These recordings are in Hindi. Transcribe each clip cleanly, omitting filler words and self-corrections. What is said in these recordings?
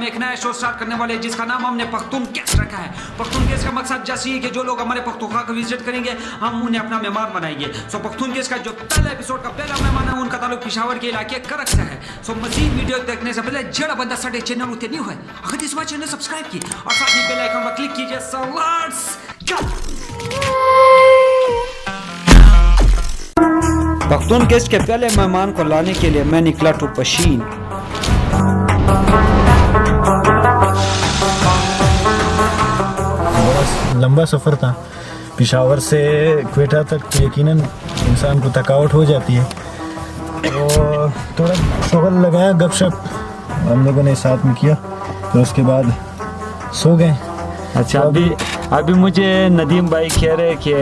एक नया शो स्टार्ट करने वाले हैं जिसका नाम हमने पख्तून गेस्ट रखा है। पख्तून गेस्ट का मकसद जैसे ही कि जो लोग हमारे पख्तूनख्वा को विजिट करेंगे हम उन्हें अपना मेहमान बनाएंगे। सो पख्तून गेस्ट का जो पहला एपिसोड का पहला मेहमान है उनका ताल्लुक पेशावर के इलाके करक से है। सो मजीद वीडियो देखने से पहले जड़ा बंदा साढ़े चैनल उतने नहीं हुए अगर इस बार चैनल सब्सक्राइब की और साथ ही बेल आइकन पर क्लिक कीजिए। So let's go. Pakhtun guest के पहले मेहमान को लाने के लिए मैं निकला टू पशीन। लंबा सफ़र था पेशावर से क्वेटा तक, तो यकीनन इंसान को थकावट हो जाती है। तो थोड़ा शगल लगाया, गपशप हम लोगों ने साथ में किया, तो उसके बाद सो गए। अच्छा, अभी मुझे नदीम भाई कह रहे कि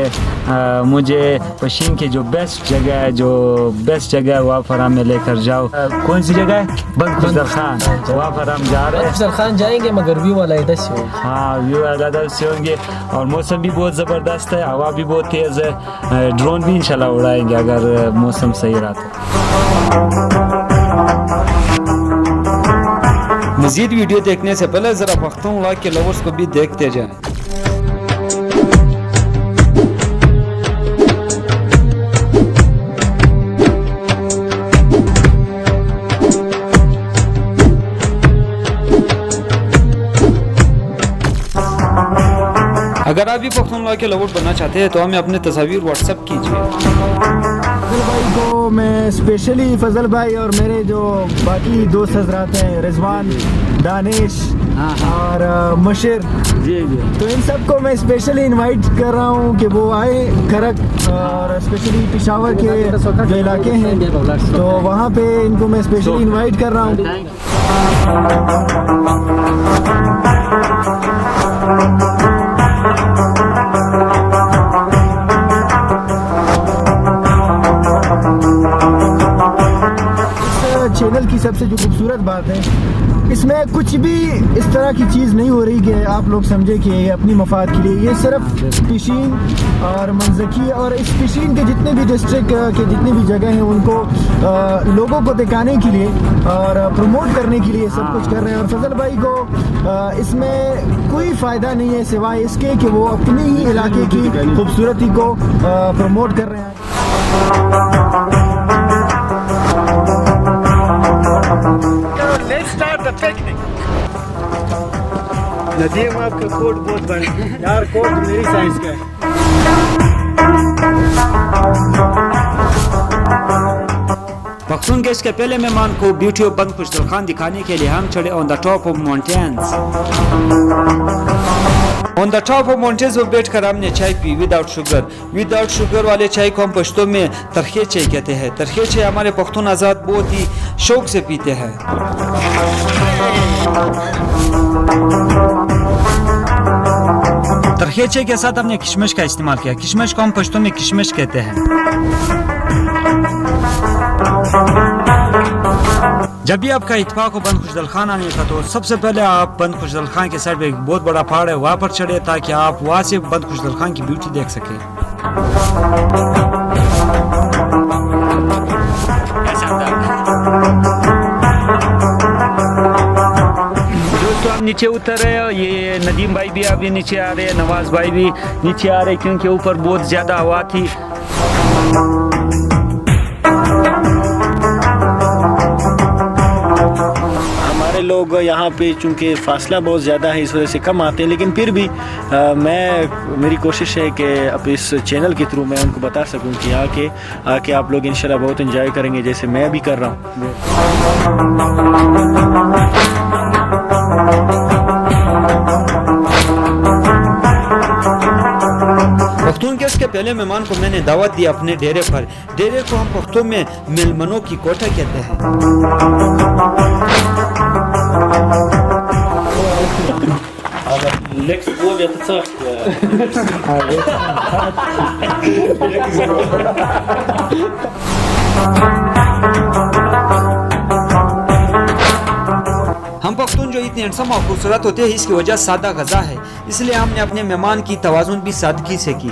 मुझे पशीन की जो बेस्ट जगह है वहाँ पर हमें लेकर जाओ। कौन सी जगह है? बंद खान। वहाँ पर हम जा रहे हैं। फजल खान जाएंगे मगर व्यू वाला इधर से होगा। हाँ, व्यू वाला से होंगे और मौसम भी बहुत ज़बरदस्त है, हवा भी बहुत तेज़ है। ड्रोन भी इंशाल्लाह उड़ाएंगे अगर मौसम सही रहा तो। मज़ीद वीडियो देखने से पहले ज़रा पख्तूनख्वा के लवर्स को भी देखते जाएं। अगर आप भी पख्तूनख्वा के लवर्स बनना चाहते हैं तो हमें अपने तस्वीर व्हाट्सएप कीजिए। फजल भाई को मैं स्पेशली, फजल भाई और मेरे जो बाकी दोस्त हजरात हैं, रिजवान, दानिश और मशिर जी, तो इन सबको मैं स्पेशली इनवाइट कर रहा हूँ कि वो आए करक, और स्पेशली पेशावर के जो इलाके हैं तो वहाँ पे इनको मैं स्पेशली इनवाइट कर रहा हूँ। चैनल की सबसे जो खूबसूरत बात है, इसमें कुछ भी इस तरह की चीज़ नहीं हो रही कि आप लोग समझे कि ये अपनी मफाद के लिए, ये सिर्फ पिशीन और मंजकी और इस पिशीन के जितने भी डिस्ट्रिक्ट के जितनी भी जगह हैं उनको लोगों को दिखाने के लिए और प्रमोट करने के लिए सब कुछ कर रहे हैं। और फजल भाई को इसमें कोई फ़ायदा नहीं है सिवाय इसके कि वो अपनी ही इलाके की खूबसूरती को प्रमोट कर रहे हैं। नदीम आपका कोट बहुत बड़ा यार, कोट मेरी साइज का है। पख्तून गेस्ट के पहले मेहमान को ब्यूटी ऑफ बंद खुशदल खान दिखाने के लिए हम चढ़े on the top of mountains. On the top of mountains पर बैठकर हमने चाय पी विदाउट शुगर वाले चाय को हम पश्तो में तरखे चाय कहते हैं। तरखे चाय हमारे पख्तून आज़ाद बहुत ही शौक से पीते हैं। तरखे चाय के साथ हमने किशमिश का इस्तेमाल किया। किशमिश को हम पश्तो में किशमिश कहते हैं। जब भी आपका इत्तेफाक हो बंद खुशदल खान आने का तो सबसे पहले आप बंद खुशदल खान के साइड पे एक बहुत बड़ा पहाड़ है वहाँ पर चढ़े ताकि आप वहाँ से बंद खुशदल खान की ब्यूटी देख सकें। दोस्तों हम नीचे उतर रहे हैं, ये नदीम भाई भी अभी नीचे आ रहे हैं, नवाज भाई भी नीचे आ रहे हैं क्योंकि ऊपर बहुत ज़्यादा हवा थी। लोग यहाँ पे चूँकि फासला बहुत ज़्यादा है इस वजह से कम आते हैं, लेकिन फिर भी मेरी कोशिश है कि अब इस चैनल के थ्रू मैं उनको बता सकूँ कि आके आप लोग इंशाल्लाह बहुत एंजॉय करेंगे जैसे मैं भी कर रहा हूँ। पख्तून गेस्ट के पहले मेहमान को मैंने दावत दी अपने डेरे पर। डेरे को हम पख्तून में मिलमनों की कोठा कहते हैं। हम पख्तून जो इतने हैंडसम और खूबसूरत होते हैं इसकी वजह सादा गज़ा है, इसलिए हमने अपने मेहमान की तवाज़ुन भी सादगी से की।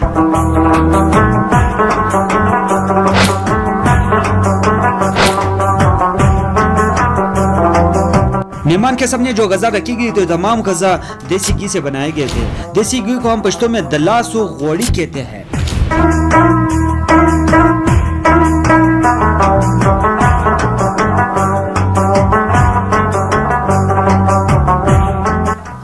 मेहमान के सामने जो गज़ा रखी गई तो तमाम गज़ा देसी घी से बनाए गए थे। देसी घी को हम पश्तो में दलासो गोड़ी कहते हैं।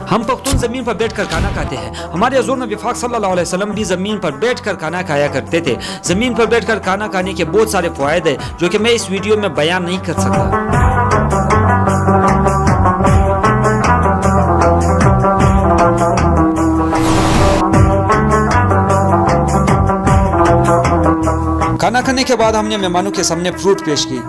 हम पख्तून ज़मीन पर बैठकर खाना खाते हैं। हमारे हुज़ूर नबी पाक सल्लल्लाहु अलैहि वसल्लम भी ज़मीन पर बैठकर खाना खाया करते थे। ज़मीन पर बैठकर खाना खाने के बहुत सारे फ़वाइद हैं जो कि मैं इस वीडियो में बयान नहीं कर सकता। खाना खाने के बाद हमने मेहमानों के सामने फ्रूट पेश की।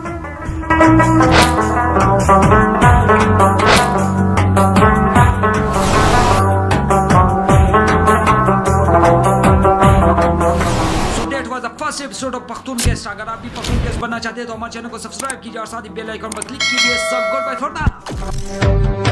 First episode of Pakhtun guest. अगर आप भी पख्तून गेस्ट बनना चाहते हैं तो हमारे चैनल को सब्सक्राइब कीजिए और साथ ही बेल आइकन पर क्लिक कीजिए। सब गुड बाय फॉर नाउ।